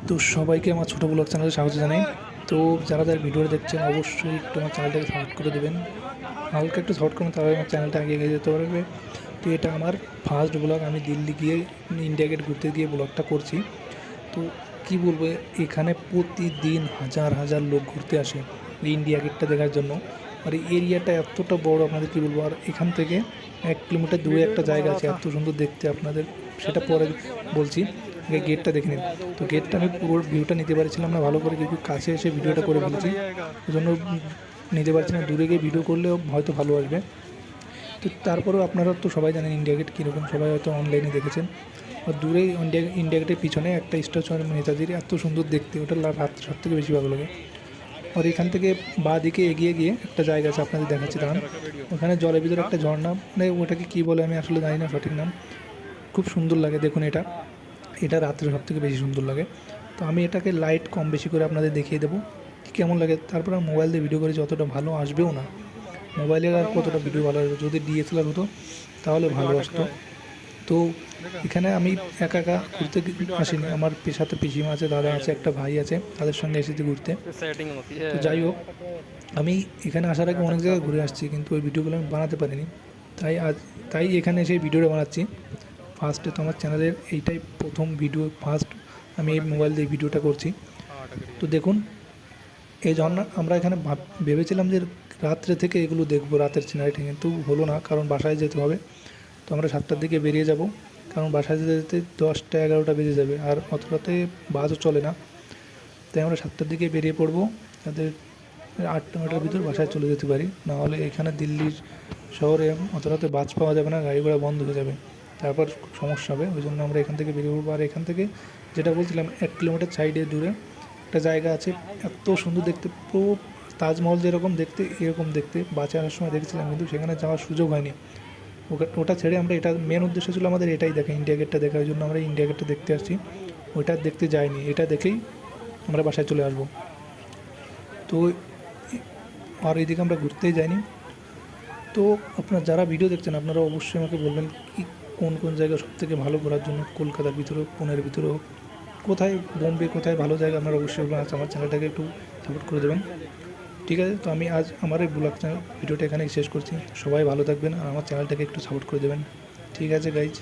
তো সবাইকে আমার ছোটো ব্লগ চ্যানেলে স্বাগত জানাই। তো যারা যারা ভিডিওটা দেখছেন অবশ্যই একটু আমার চ্যানেলটাকে সাপোর্ট করে দেবেন। হালকা একটু সাপোর্ট করুন, তাহলে আমার চ্যানেলটা এগিয়ে যেতে পারবে। তো এটা আমার ফার্স্ট ব্লগ, আমি দিল্লি গিয়ে ইন্ডিয়া গেট ঘুরতে গিয়ে ব্লগটা করছি। তো কি বলবো, এখানে প্রতিদিন হাজার হাজার লোক ঘুরতে আসে এই ইন্ডিয়া গেটটা দেখার জন্য। আর এই এরিয়াটা এতটা বড়, আপনাদের কী বলবো। আর এখান থেকে 1 কিলোমিটার দূরে একটা জায়গা আছে এত সুন্দর দেখতে, আপনাদের সেটা পরে বলছি। আগে গেটটা দেখে নিন। তো গেটটা আমি পুরো ভিউটা নিতে পারছিলাম না ভালো করে, কিন্তু কাছে এসে ভিডিওটা করে ফেলেছি। ওই জন্য নিতে পারছি না, দূরে গিয়ে ভিডিও করলেও হয়তো ভালো আসবে। তো তারপরেও আপনারা তো সবাই জানেন ইন্ডিয়া গেট কীরকম, সবাই হয়তো অনলাইনে দেখেছেন। আর দূরে ইন্ডিয়া গেটের পিছনে একটা স্ট্যাচু আছে নেতাজির, এত সুন্দর দেখতে, ওটা রাত্রে সব থেকে বেশি ভালো লাগে। আর এখান থেকে বাঁ দিকে এগিয়ে গিয়ে একটা জায়গা আছে, আপনাদের দেখাচ্ছি দাঁড়ান। ওখানে জলের ভিতরে একটা ঝর্ণা, মানে ওটাকে কী বলে আমি আসলে জানি না সঠিক নাম। খুব সুন্দর লাগে দেখুন, এটা এটা রাত্রে সব থেকে বেশি সুন্দর লাগে। তো আমি এটাকে লাইট কম বেশি করে আপনাদের দেখিয়ে দেবো কেমন লাগে। তারপর মোবাইল দিয়ে ভিডিও করে যতটা ভালো আসবেও না, মোবাইলের আর কতটা ভিডিও ভালো আসবে। যদি ডিএসএলআর হতো তাহলে ভালো আসতো। তো এখানে আমি একা একা ঘুরতে আসিনি, আমার সাথে পিসিমা আছে, দাদা আছে, একটা ভাই আছে, তাদের সঙ্গে এসেছি ঘুরতে। তো যাই হোক, আমি এখানে আসার আগে অনেক জায়গায় ঘুরে আসছি, কিন্তু ওই ভিডিওগুলো আমি বানাতে পারিনি। তাই এখানে এসে ভিডিওটা বানাচ্ছি। ফার্স্টে তো আমার চ্যানেলের এইটাই প্রথম ভিডিও, ফার্স্ট আমি এই মোবাইল দিয়ে ভিডিওটা করছি। তো দেখুন এই ঝর্ণা, আমরা এখানে ভেবেছিলাম যে রাত্রে থেকে এগুলো দেখবো, রাতের সিনারিটি, কিন্তু হলো না, কারণ বাসায় যেতে হবে। তো আমরা 7টার দিকে বেরিয়ে যাব, কারণ বাসায় যেতে যেতে 10টা 11টা বেজে যাবে, আর অত রাতে বাসও চলে না। তাই আমরা 7টার দিকে বেরিয়ে পড়বো, যাতে 8টা 9টার ভিতর বাসায় চলে যেতে পারি। নাহলে এখানে দিল্লির শহরে অত রাতে বাস পাওয়া যাবে না, গাড়ি ঘোড়া বন্ধ হয়ে যাবে, তারপর খুব সমস্যা হবে। ওই জন্য আমরা এখান থেকে বেরিয়ে পড়বো। আর এখান থেকে যেটা বলছিলাম, 1 কিলোমিটার সাইডে দূরে একটা জায়গা আছে, এত সুন্দর দেখতে, পুরো তাজমহল যেরকম দেখতে এরকম দেখতে। বাচ্চা আসার সময় দেখেছিলাম, কিন্তু সেখানে যাওয়ার সুযোগ হয়নি। ওটা ছেড়ে আমরা, এটা মেন উদ্দেশ্য ছিল আমাদের এটাই দেখা, ইন্ডিয়া গেটটা দেখার জন্য আমরা ইন্ডিয়া গেটটা দেখতে আসছি। ওইটা দেখতে যাইনি, এটা দেখেই আমরা বাসায় চলে আসবো। তো আর এইদিকে আমরা ঘুরতেই যাইনি। তো আপনারা যারা ভিডিও দেখছেন, আপনারা অবশ্যই আমাকে বলবেন কি কোন কোন জায়গা সবথেকে ভালো ঘোরার জন্য, কলকাতার ভিতরে হোক, পুনের ভিতরে হোক, কোথায় বোম্বে, কোথায় ভালো জায়গা, আপনারা অবশ্যই বলবেন। আচ্ছা, আমার চ্যানেলটাকে একটু সাপোর্ট করে দেবেন। ঠিক আছে, তো আমি আজ আমার এই ব্লগ চ্যানেল ভিডিওটা এখানেই শেষ করছি। সবাই ভালো থাকবেন আর আমার চ্যানেলটাকে একটু সাপোর্ট করে দেবেন। ঠিক আছে গাইজ।